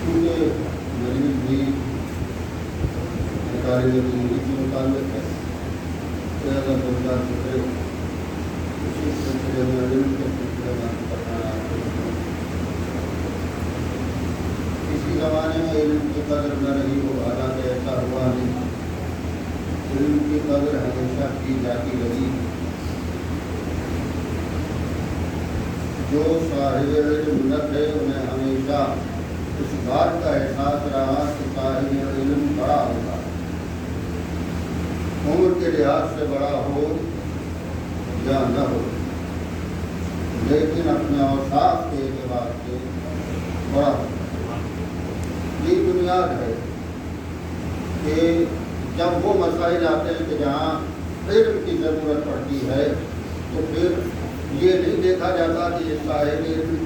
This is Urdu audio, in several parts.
کیونکہ مریض بھی زندگی کے متعلق ہے، زیادہ بردار کرے اسی سلسلے میں علم کے سلسلے میں بتانا۔ کسی زمانے میں علم کی قدر نہ رہی ہو، حالانکہ ایسا ہوا نہیں، علم کی قدر ہمیشہ کی جاتی رہی۔ جو صاحب علم نہ تھے انہیں ہمیشہ اس بات کا احساس رہا کہ صاحب علم بڑا ہوگا، عمر کے لحاظ سے بڑا ہو یا نہ ہو، لیکن اپنے اوصاف کے اعتبار سے بڑا ہوگا۔ یہ بنیاد ہے کہ جب وہ مسائل آتے ہیں کہ جہاں علم کی ضرورت پڑتی ہے تو پھر یہ نہیں دیکھا جاتا کہ یہ صاحب علم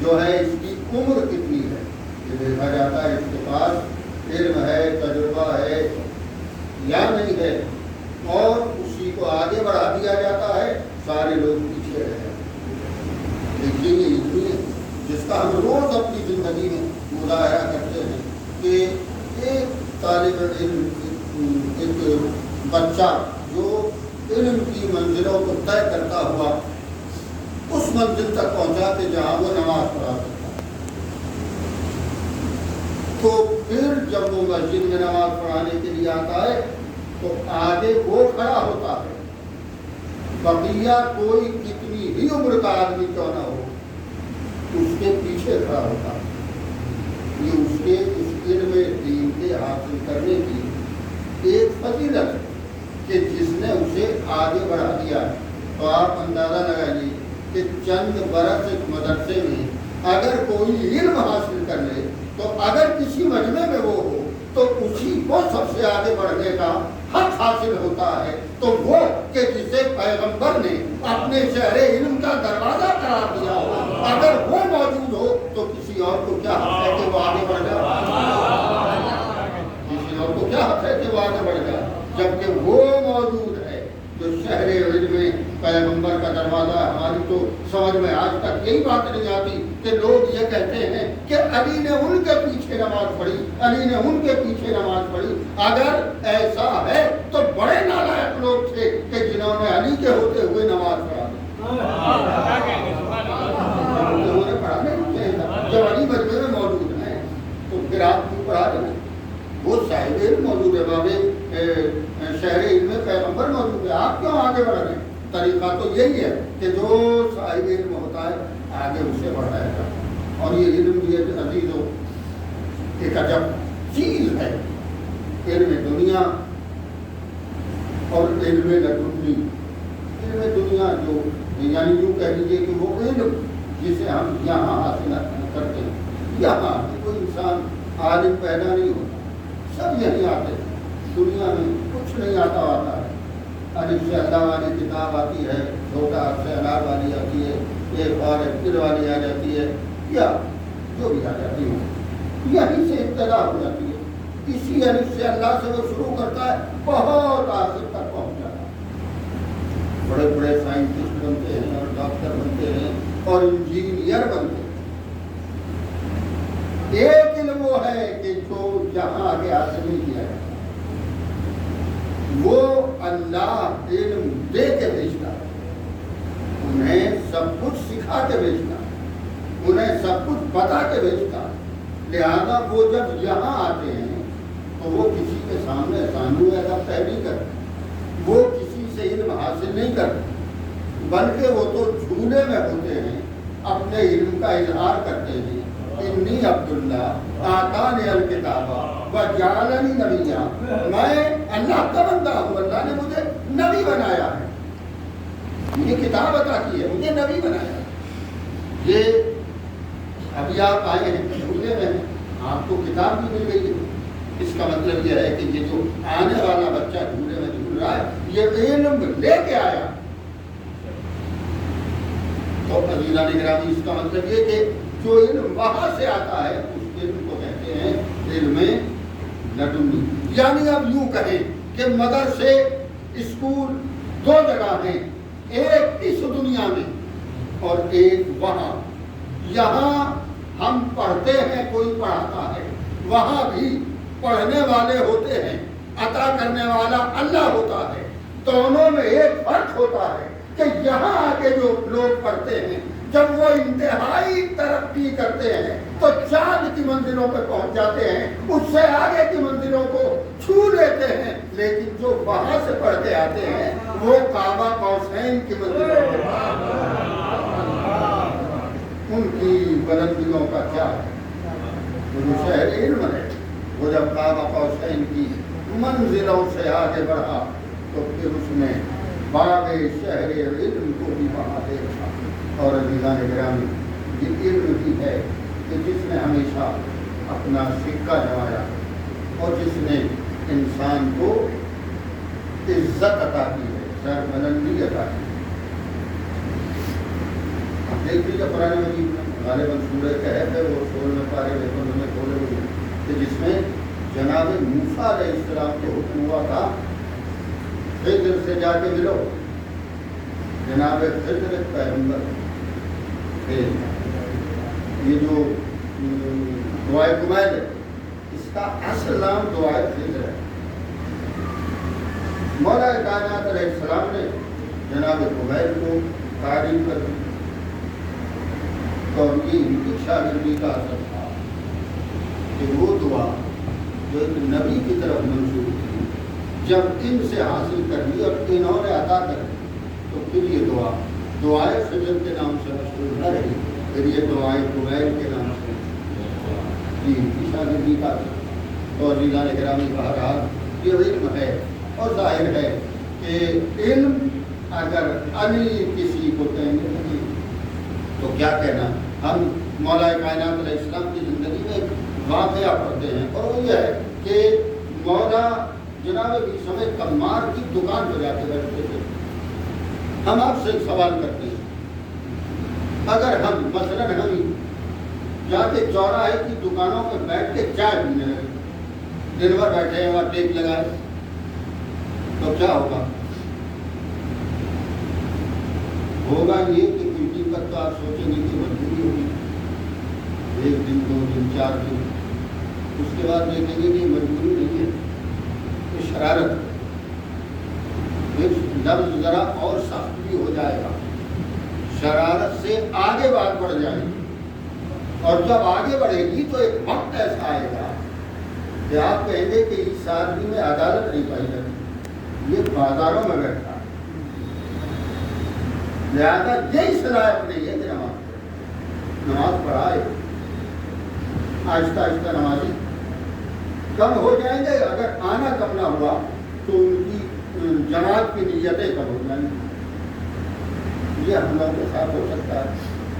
جو ہے اس کی عمر کتنی ہے، یہ دیکھا جاتا ہے اس کے پاس علم ہے، تجربہ ہے یا نہیں ہے، اور اسی کو آگے بڑھا دیا جاتا ہے، سارے لوگ پیچھے رہے۔ لیکن یہ علم ہے جس کا ہم روز اپنی زندگی میں مظاہرہ کرتے ہیں کہ ایک طالب علم، ایک بچہ جو علم کی منزلوں کو طے کرتا ہوا اس منزل تک پہنچا کہ جہاں وہ نماز پڑھا سکتا ہے، تو پھر جب وہ مسجد میں نماز پڑھانے کے لیے آتا ہے تو آگے وہ کھڑا ہوتا ہے، بقیہ کوئی کتنی ہی عمر کا آدمی کیوں نہ ہو اس کے پیچھے کھڑا ہوتا ہے۔ یہ اس کے اس علم دین کے حاصل کرنے کی ایک فضیلت ہے کہ جس نے اسے آگے بڑھا دیا ہے۔ تو آپ اندازہ لگائیے کہ چند برس ایک مدرسے میں اگر کوئی علم حاصل کر لے تو اگر کسی مجمع میں وہ ہو تو اسی کو سب سے آگے بڑھنے کا حق حاصل ہوتا ہے، تو وہ کہ جسے پیغمبر نے اپنے شہر علم کا دروازہ قرار دیا ہو، اگر وہ موجود ہو تو کسی اور کو کیا حق ہے کہ وہ آگے بڑھ جائے؟ کسی اور کو کیا حق ہے کہ وہ آگے بڑھ جائے؟ جبکہ وہ موجود ہے جو شہر علم میں پیغمبر کا دروازہ ہے۔ ہماری تو سمجھ میں آج تک یہی بات نہیں آتی کہ لوگ یہ کہتے ہیں کہ علی نے ان کے پیچھے نماز پڑھی، علی نے ان کے پیچھے نماز پڑھی۔ اگر ایسا ہے تو بڑے نالائق لوگ تھے کہ جنہوں نے علی کے ہوتے ہوئے نماز پڑھا دی۔ جب علی مجمع میں موجود ہیں تو پھر آپ کیوں پڑھا رہے ہیں؟ وہ صاحب علم موجود ہے، بابے شہر علم میں پیغمبر موجود ہے، آپ کیوں آگے بڑھ رہے ہیں؟ طریقہ تو یہی ہے کہ جو صاحب علم ہوتا ہے آگے اسے بڑھائے گا۔ اور یہ علم بھی عزیزو ایک عجب چیز ہے، علم دنیا اور علم لدنی۔ علم دنیا جو یعنی یوں کہہ لیجیے کہ وہ علم جسے ہم یہاں حاصل کرتے ہیں، یہاں کوئی انسان عالم پیدا نہیں ہوتا، سب یہی آتے ہیں۔ دنیا میں کچھ نہیں آتا ہے، الف سے اللہ والی کتاب آتی ہے، چھوٹا سے انار والی آتی ہے، ایک اور ایپل والی آ جاتی ہے، یا جو بھی آ جاتی ہے، یہیں سے ابتدا ہو جاتی ہے۔ اسی الف سے اللہ سے وہ شروع کرتا ہے، بہت آخر تک پہنچ جاتا ہے۔ بڑے بڑے سائنٹسٹ بنتے ہیں اور ڈاکٹر بنتے ہیں اور انجینئر بنتے ہیں۔ ایک علم وہ ہے کہ جو یہاں آگے حاصل نہیں کیا ہے، وہ اللہ علم دے کے بھیجتا ہے، انہیں سب کچھ سکھا کے بھیجتا ہے، انہیں سب کچھ بتا کے بھیجتا ہے۔ لہذا وہ جب یہاں آتے ہیں تو وہ کسی کے سامنے سانو ایسا طے نہیں کرتے، وہ کسی سے علم حاصل نہیں کرتے، بلکہ وہ تو جھولے میں ہوتے ہیں، اپنے علم کا اظہار کرتے ہیں۔ انی عبداللہ آتانی الکتاب وجعلنی نبیا، میں اللہ کا بندہ ہوں، اللہ نے مجھے نبی بنایا ہے، مجھے کتاب عطا کی ہے، مجھے نبی بنایا ہے۔ یہ ابھی آپ آئے ہیں جھولے میں، آپ کو کتاب بھی مل گئی ہے، اس کا مطلب یہ ہے کہ یہ جو آنے والا بچہ جھولے میں جھول رہا ہے یہ علم لے کے آیا۔ تو عزیزان گرامی، اس کا مطلب یہ کہ جو علم وہاں سے آتا ہے اس علم کو کہتے ہیں علم لدنی۔ یعنی اب یوں کہیں کہ مدرسے، اسکول دو جگہ ہیں، ایک اس دنیا میں اور ایک وہاں۔ یہاں ہم پڑھتے ہیں کوئی پڑھاتا ہے، وہاں بھی پڑھنے والے ہوتے ہیں، عطا کرنے والا اللہ ہوتا ہے۔ دونوں میں ایک فرق ہوتا ہے کہ یہاں آ کے جو لوگ پڑھتے ہیں جب وہ انتہائی ترقی کرتے ہیں تو چاند کی منزلوں پہ پہنچ جاتے ہیں، اس سے آگے کی منزلوں کو چھو لیتے ہیں، لیکن جو وہاں سے پڑھ کے آتے ہیں وہ کعبہ قوسین کی منزلوں پہ ان کی بلندیوں کا کیا ہے؟ جو شہر علم ہے وہ جب کعبہ قوسین کی منزلوں سے آگے بڑھا تو پھر اس نے باغ شہر علم کو بھی وہاں دیکھا۔ اور عزیزان گرامی، یہ علم ہی ہے کہ جس نے ہمیشہ اپنا سکہ جمایا اور جس نے انسان کو عزت عطا کی ہے، سربلندی عطا کی ہے۔ آپ دیکھ لیجیے قرآن مجید میں غالباً سورہ کہف ہے، وہ 16 پارے میں کھولے ہوئے کہ جس میں جناب موسیٰ علیہ السلام کو حکم ہوا تھا خضر سے جا کے ملو۔ جناب خضر ایک پیغمبر تھے۔ یہ جو دعائے قبیل ہے اس کا اصل نام دعائے خضر ہے۔ مولا کائنات علیہ السلام نے جناب قبیل کو تعریف کر دی اور یہ ان کی شاگردی کا اثر تھا کہ وہ دعا جو ایک نبی کی طرف منسوب تھی جب ان سے حاصل کر لی اور انہوں نے عطا کر دی تو پھر یہ دعائے خضر کے نام سے مشہور نہ رہی، پھر یہ دعائے قبیل کے نام سے جی ان کی شاگردی کا اور عزیزان گرامی بہرحال یہ علم ہے اور ظاہر ہے کہ علم اگر علی کسی کو کہنے لگے تو کیا کہنا۔ ہم مولا کائنات علیہ السلام کی زندگی میں واقعہ پڑھتے ہیں اور وہ یہ ہے کہ مولا جناب بھی سمے کمار کی دکان پہ جا کے بیٹھتے تھے۔ ہم آپ سے ایک سوال کرتے ہیں، اگر ہم مثلاً ہم جا کے چوراہے کی دکانوں پہ بیٹھ کے چائے پینے لگے، دن بھر بیٹھے ہیں وہاں ٹیک لگائے تو کیا ہوگا؟ ہوگا یہ کہ کسی پر تو آپ سوچیں گے کہ مجبوری ہوگی، ایک دن 2 دن 4 دن، اس کے بعد دیکھیں گے کہ مجبوری نہیں ہے، یہ شرارت ہے۔ لفظ ذرا اور سخت بھی ہو جائے گا، شرارت سے آگے بات بڑھ جائے گی، اور جب آگے بڑھے گی تو ایک وقت ایسا آئے گا کہ آپ کہیں گے کہ اس آدمی میں عدالت نہیں پائی جاتی، یہ بازاروں میں بیٹھتا ہے، لہٰذا یہی صلاحیت نہیں ہے کہ نماز پڑھائے۔ آہستہ آہستہ نمازی کم ہو جائیں گے، اگر آنا کم نہ ہوا تو ان کی جماعت کی نیتیں کم ہو جائیں گی۔ یہ ہم لوگوں کے ساتھ ہو سکتا ہے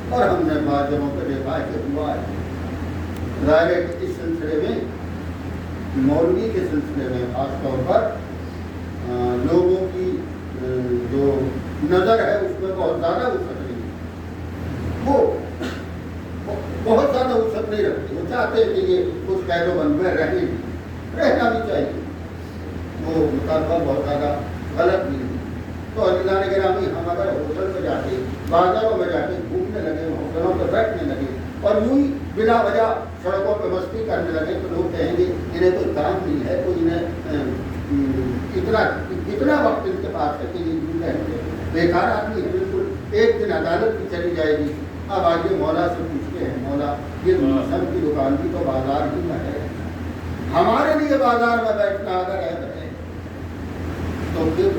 اور ہم نے بعض جگہوں پہ دیکھا ہے کہ ہوا ہے۔ ظاہر ہے کہ اس سلسلے میں مولوی کے سلسلے میں خاص طور پر لوگوں کی جو نظر ہے اس میں بہت زیادہ وسعت نہیں ہے، وہ بہت زیادہ وسعت نہیں رکھتے، وہ چاہتے ہیں کہ یہ کچھ قید و بند میں رہنا بھی چاہیے، وہ مطالبہ بہت زیادہ غلط نہیں ہے۔ تو عزیزان گرامی، ہم اگر ہوٹل میں جا کے بازاروں میں جا کے گھومنے لگے، ہوٹلوں پہ بیٹھنے لگے اور یوں ہی بلا وجہ سڑکوں پہ مستی کرنے لگے تو لوگ کہیں گے انہیں کوئی کام نہیں ہے، کوئی انہیں اتنا وقت ان کے پاس ہے کہ یہ یوں کہیں گے بیکار آدمی ہے، بالکل ایک دن عدالت بھی چلی جائے گی۔ اب آگے مولا سے پوچھتے ہیں، مولا یہ سب کی دکان بھی تو بازار ہی میں ہے، ہمارے لیے بازار میں بیٹھنا اگر ہے تو پھر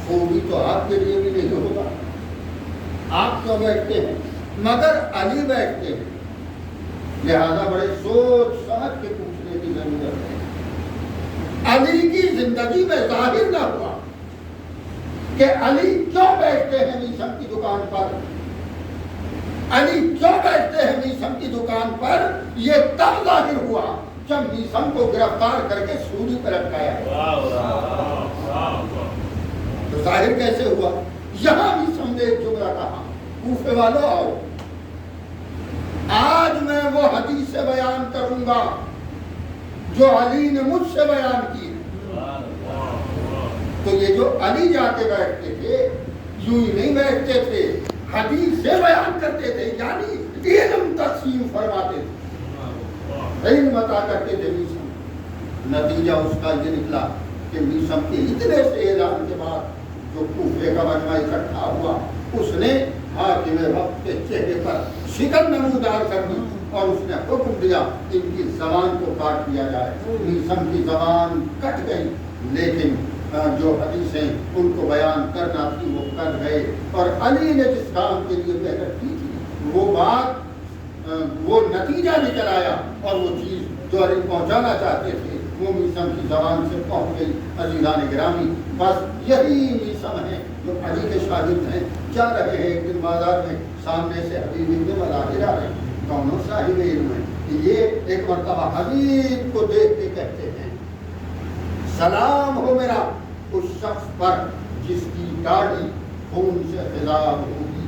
خوبی تو آپ کے لیے بھی نہیں ہوگا، آپ کیوں بیٹھتے ہیں؟ مگر علی بیٹھتے ہیں، لہذا بڑے سوچ سمجھ کے پوچھنے کی ضرورت ہے۔ علی کی زندگی میں ظاہر نہ ہوا کہ علی کیوں بیٹھتے ہیں میسم کی دکان پر، علی کیوں بیٹھتے ہیں میسم کی دکان پر، یہ تب ظاہر ہوا جب میسم کو گرفتار کر کے سولی پر لٹکایا۔ تو ظاہر کیسے ہوا؟ یہاں میسم نے ایک جملہ کہا، کوفے والوں آؤ، آج میں وہ حدیث سے بیان کروں گا جو علی نے مجھ سے بیان کی۔ تو یہ جو علی جا کے بیٹھتے تھے یوں ہی نہیں بیٹھتے تھے، حدیث سے بیان کرتے تھے، یعنی علم تقسیم فرماتے تھے، علم عطا کرتے تھے میسم۔ نتیجہ اس کا یہ نکلا کہ میسم کے اتنے سے اعلان کے بعد جو کوفے کا مجمع اکٹھا ہوا، اس نے حاکم وقت کے چہرے پر شکن نمودار کر دی اور اس نے حکم دیا ان کی زبان کو کاٹ دیا جائے۔ میسم کی زبان کٹ گئی، لیکن جو حدیثیں ان کو بیان کرنا تھی وہ کر گئے، اور علی نے جس کام کے لیے محنت کی تھی وہ بات وہ نتیجہ نکل آیا، اور وہ چیز جو علی پہنچانا چاہتے تھے وہ میسم کی زبان سے پہنچ گئی۔ عزیزان گرامی، بس یہی میسم ہے جو علی کے شاگرد ہیں، جا رہے ہیں ایک دن بازار میں، سامنے سے حبیب ابن مظاہر آ رہے ہیں، دونوں صاحب علم ہیں۔ یہ ایک مرتبہ حبیب کو دیکھ کے کہتے ہیں سلام ہو میرا اس شخص پر جس کی داڑھی خون سے خضاب ہوگی۔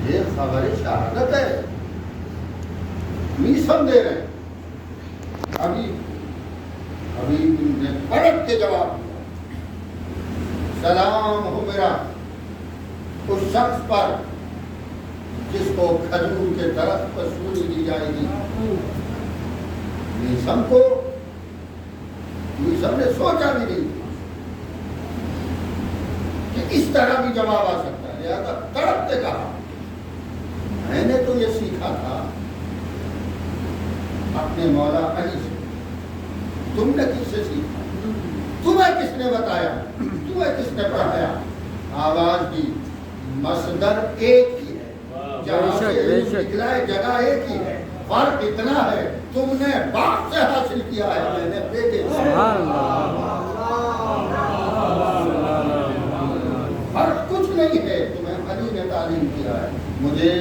یہ خبر شہادت ہے، میسم دے رہے ہیں۔ حبیب نے پلٹ کے جواب دیا سلام ہو میرا اس شخص پر جس کو کھجور کے درخت پر سولی دی جائے گی۔ میسم نے سوچا بھی نہیں کہ اس طرح بھی جواب آ سکتا ہے، لہذا تڑپ نے کہا میں نے تو یہ سیکھا تھا اپنے مولا علی سے، تم نے کس سے سیکھا؟ تمہیں کس نے بتایا؟ تمہیں کس نے پڑھایا؟ آواز دی مصدر ایک ہی ہے، جہاں سے علم نکلا ہے جگہ ایک ہی ہے، فرق اتنا ہے تم نے باپ سے حاصل کیا ہے، میں نے بیٹے سے۔ فرق کچھ نہیں ہے، تمہیں علی نے تعلیم کیا ہے، مجھے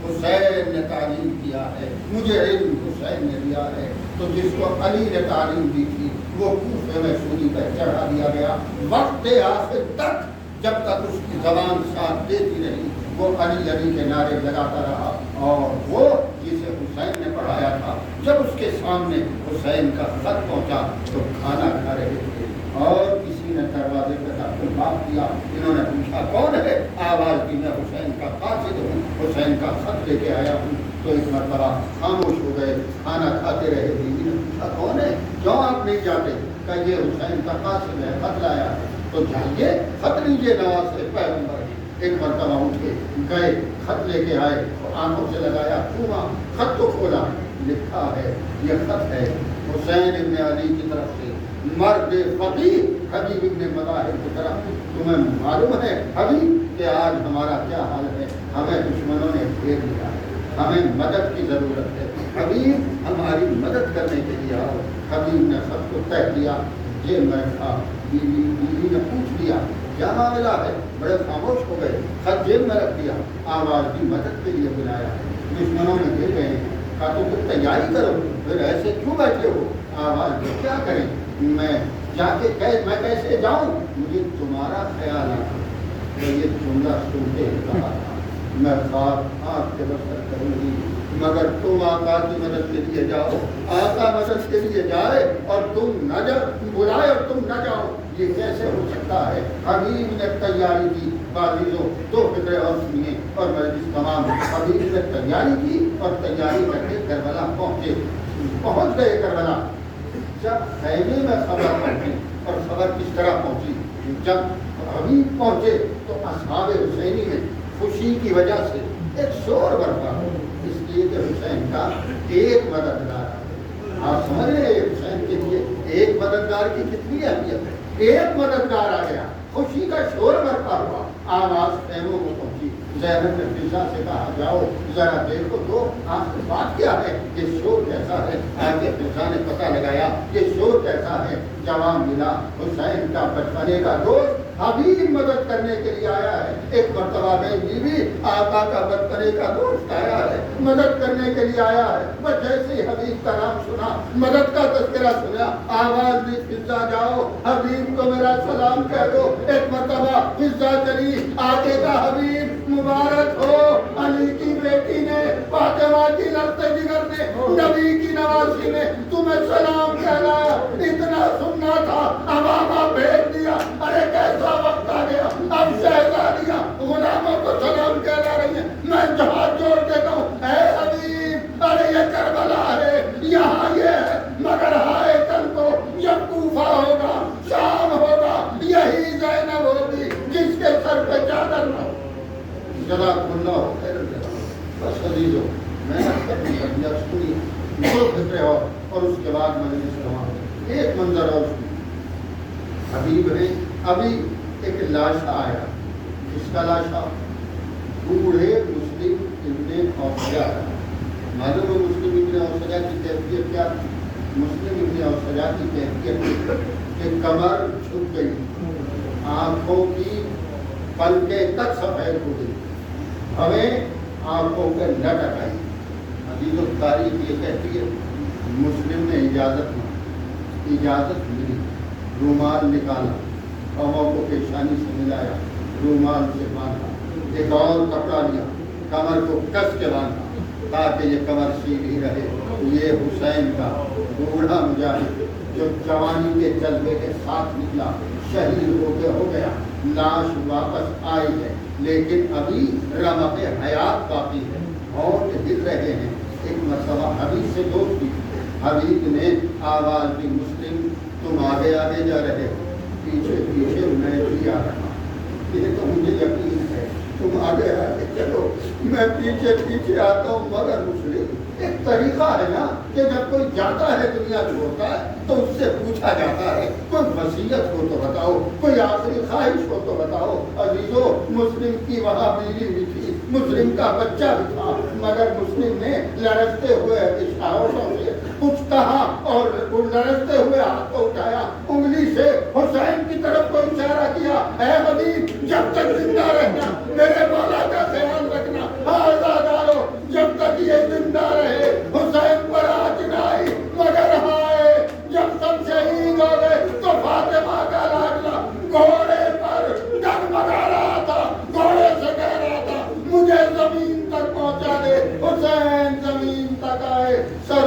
حسین نے تعلیم کیا ہے، مجھے علم حسین نے دیا ہے۔ تو جس کو علی نے تعلیم دی تھی وہ کوفے میں سولی پر چڑھا دیا گیا، وقت آخر تک جب تک اس کی زبان ساتھ دیتی رہی وہ علی علی کے نعرے لگاتا رہا، اور وہ جسے حسین نے پڑھایا تھا جب اس کے سامنے حسین کا خط پہنچا تو کھانا کھا رہے تھے اور کسی نے دروازے پہ داخل بات کیا، انہوں نے پوچھا کون ہے؟ آواز دی میں حسین کا قاصد ہوں، حسین کا خط لے کے آیا ہوں۔ تو ایک مرتبہ خاموش ہو گئے، کھانا کھاتے رہے، بیوی نے پوچھا کون ہے؟ کیوں آپ نہیں جاتے؟ کہ یہ حسین کا قاصد ہے، خط لایا ہے۔ تو جائیے خط لیجیے، نواز سے پیغمبر ہے۔ ایک مرتبہ اٹھ کے گئے، خط لے کے آئے، آنکھوں سے لگایا، چھوا، خط تو کھولا، لکھا ہے یہ خط ہے حسین ابن علی کی طرف سے، مرد فقیر حبیب ابن مظاہر کی طرف۔ تمہیں معلوم ہے حبیب کہ آج ہمارا کیا حال ہے، ہمیں دشمنوں نے گھیر لیا ہے، ہمیں مدد کی ضرورت ہے، حبیب ہماری مدد کرنے کے لیے آؤ۔ حبیب نے خط کو تہ دیا، جیل میں رکھا۔ بیوی نے پوچھ لیا کیا معاملہ ہے؟ بڑے خاموش ہو گئے، خط جیل میں رکھ دیا، آواز دی مدد کے لیے بلایا، دشمنوں نے گھیر گئے ہیں، کہا تو پھر تیاری کرو، پھر ایسے کیوں بیٹھے ہو؟ آواز دی کیا کریں، میں جا کے میں کیسے جاؤں؟ مجھے تمہارا خیال آتا، تو یہ جملہ سنتے ہی کہا تھا میں خواب آپ کے بسر کروں گی، مگر تم آقا کی مدد کے لیے جاؤ، آقا مدد کے لیے جائے اور تم نہ بلائے اور تم نہ جاؤ، یہ کیسے ہو سکتا ہے؟ حبیب نے تیاری کی، بازیزوں دو فکرے اور سنیے اور مجلس تمام۔ حبیب نے تیاری کی اور تیاری کر کے کربلا پہنچ گئے کربلا۔ جب خیمے میں خبر پہنچی، اور خبر کس طرح پہنچی، جب حبیب پہنچے تو اصحاب حسینی میں خوشی کی وجہ سے ایک شور برپا ہو، اس لیے کہ حسین کا ایک مددگار ہے۔ آپ سمجھ رہے ہیں حسین کے لیے ایک مددگار کی کتنی اہمیت ہے؟ ایک مددگار آ گیا، خوشی کا شور برپا ہوا، آواز خیموں کو پہنچی۔ زینب نے فضا سے کہا جاؤ ذرا دیکھو تو آخر بات کیا ہے، یہ شور کیسا ہے؟ آگے فضا نے پتہ لگایا یہ شور کیسا ہے، جواب ملا حسین کا بچپنے کا دوست حبیب مدد کرنے کے لیے آیا ہے۔ ایک مرتبہ گئی بیوی، آقا کا بچپنے کا دوست آیا ہے، مدد کرنے کے لیے آیا ہے۔ بس جیسے ہی حبیب کا نام سنا، مدد کا تذکرہ سنا، آواز دی فضا جاؤ حبیب کو میرا سلام کہہ دو۔ ایک مرتبہ فضا چلی، آگے کا حبیب مبارک ہو علی کی بیٹی نے، فاطمہ کی لرزے جگر نے، نبی کی نوازی نے تمہیں سلام کہلایا، اتنا سننا تھا، اب آقا بھیج دیا۔ ارے کیسا وقت آ گیا، اب شہزادیاں غلاموں کو سلام کہلا رہی ہیں، میں جہاز جو یہاں یہ ہے مگر ہائے کل کو جب کوفہ ہوگا، شام ہوگا، یہی زینب ہوگی جس کے سر پہ چادر نہ ہو۔ جزاک اللہ خیر الجزا۔ بس عزیزو، میں نے اپنی تربیت سنی، دو فکرے اور اس کے بعد مجلس تمام ایک منظر اور سنی۔ حبیب ہے، ابھی ایک لاشا آیا، کس کا لاشا؟ بوڑھے مسلم ابن اوسجا۔ معلوم ہے مسلم ابن اوسجا کی کیفیت کیا تھی؟ مسلم ابن اوسجا کی کیفیت کہ کمر جھک گئی، آنکھوں کی پلکیں تک سفید ہو گئی، ہمیں آنکھوں پہ لٹک آئی۔ حدیث و تاریخ یہ کہتی ہے مسلم نے اجازت ملی، رومال نکالا، پاؤں کو پیشانی سے ملایا، رومال سے باندھا، ایک اور کپڑا لیا، کمر کو کس کے باندھا تاکہ یہ کمر سیدھی رہے۔ یہ حسین کا بوڑھا مجاہد جو جوانی کے جذبے کے ساتھ نکلا، شہید ہو گیا، لاش واپس آئی ہے لیکن ابھی رمق حیات باقی ہے، ہونٹ ہل رہے ہیں۔ ایک مرتبہ حبیب سے دوستی، حبیب نے آواز دی، مسلم تم آگے آگے جا رہے ہو، پیچھے پیچھے میں بھی آ رہا ہوں، یہ تو مجھے یقین ہے، تم آگے آگے چلو میں پیچھے پیچھے آتا ہوں۔ مگر مسلم ایک طریقہ ہے نا کہ جب کوئی جاتا ہے دنیا چھوڑتا ہے تو اس سے پوچھا جاتا ہے کوئی وصیت ہو تو بتاؤ، کوئی آخری خواہش ہو تو بتاؤ۔ عزیزو، مسلم کی وہاں بیوی بھی تھی، مسلم کا بچہ بھی تھا، مگر مسلم نے لرزتے ہوئے اشاروں سے کچھ کہا اور لرزتے ہوئے ہاتھ کو اٹھایا، انگلی سے حسین کی طرف کو اشارہ کیا، اے حبیب جب تک زندہ رہنا میرے مولا کا خیال رکھنا، آزادارو جب تک یہ زندہ رہے حسین پر آنچ نہ آئی، مگر ہائے جب سب شہید ہو گئے تو فاطمہ کا لاڈلا گھوڑے پر ڈگمگا رہا تھا، گھوڑے سے کہہ رہا تھا مجھے زمین تک پہنچا دے۔ حسین زمین تک آئے، سر